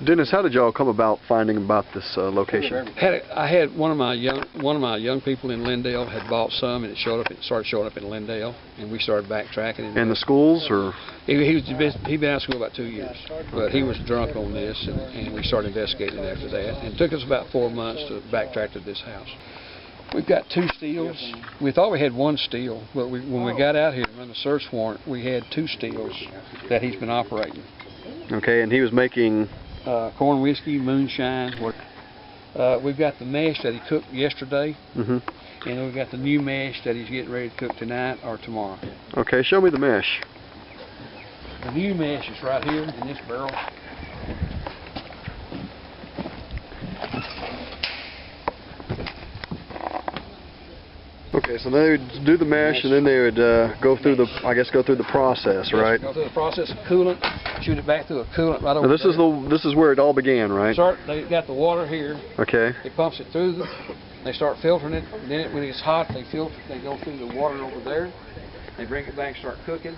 Dennis, how did y'all come about finding about this location? I had one of my young people in Lindale had bought some, and it started showing up in Lindale, and we started backtracking. In the schools, or he'd been out of school about 2 years, but he was drunk on this, and we started investigating after that. And it took us about 4 months to backtrack to this house. We've got 2 steals. We thought we had 1 steal, but when we got out here and run the search warrant, we had 2 steals that he's been operating. Okay, and he was making corn whiskey, moonshine. We've got the mash that he cooked yesterday, and we've got the new mash that he's getting ready to cook tonight or tomorrow. Okay, show me the mash. The new mash is right here in this barrel. Okay, so they would do the mash, and then they would go through the process, right? Go through the process of coolant, shoot it back through a coolant right over now there. This is where it all began, right? They got the water here. Okay. It pumps it through. They start filtering it. And then when it's hot, they filter. They go through the water over there. They bring it back, start cooking.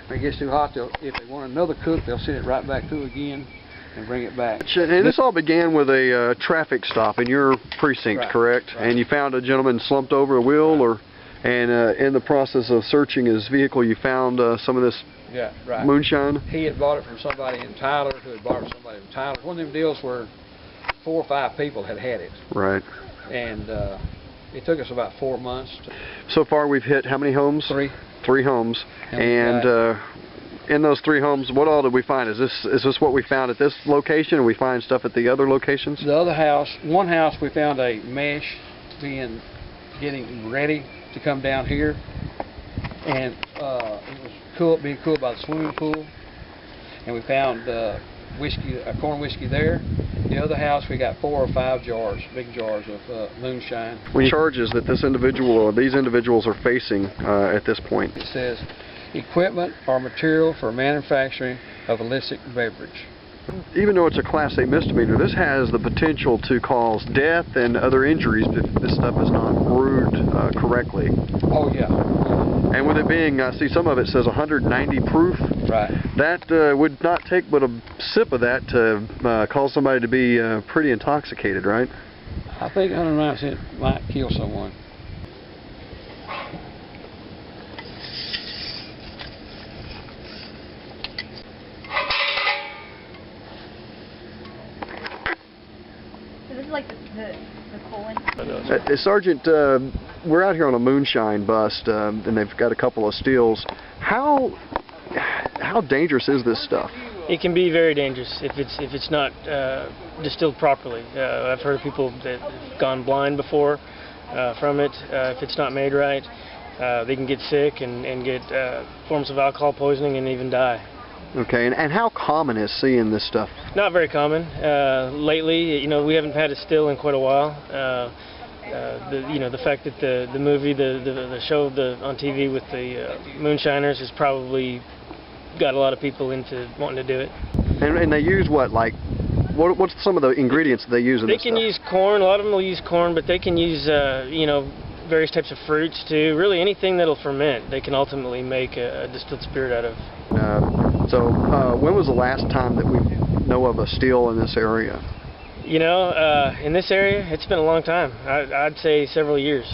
When it gets too hot, if they want another cook, they'll send it right back through again and bring it back. And this all began with a traffic stop in your precinct, right, correct? Right. And you found a gentleman slumped over a wheel, and in the process of searching his vehicle, you found some of this moonshine? He had bought it from somebody in Tyler, who had bought it from somebody in Tyler. One of them deals where 4 or 5 people had it. Right. And it took us about 4 months. So far, we've hit how many homes? 3. 3 homes. And in those 3 homes, what all did we find? Is this what we found at this location, or we find stuff at the other locations? The other house, one house, we found a mesh getting ready to come down here, and it was being cooled by the swimming pool, and we found corn whiskey there. The other house, we got 4 or 5 jars, big jars of moonshine. What charges that this individual or these individuals are facing at this point? It says equipment or material for manufacturing of illicit beverage. Even though it's a Class A misdemeanor, this has the potential to cause death and other injuries if this stuff is not brewed correctly. Oh yeah. And with it being, I see some of it says 190 proof. Right. That would not take but a sip of that to cause somebody to be pretty intoxicated, right? I think 190% might kill someone. So this is like the colon? Sergeant, we're out here on a moonshine bust, and they've got a couple of steals. How dangerous is this stuff? It can be very dangerous if it's not distilled properly. I've heard of people that have gone blind before from it. If it's not made right, they can get sick and get forms of alcohol poisoning and even die. Okay, and how common is seeing this stuff? Not very common. Lately, we haven't had a still in quite a while. The fact that the movie, the show on TV with the moonshiners has probably got a lot of people into wanting to do it. And they use what, like, what's some of the ingredients that they use in this stuff? They can use corn. A lot of them will use corn, but they can use various types of fruits too. Really anything that'll ferment, they can ultimately make a distilled spirit out of. So when was the last time that we know of a steal in this area? In this area, it's been a long time. I'd say several years.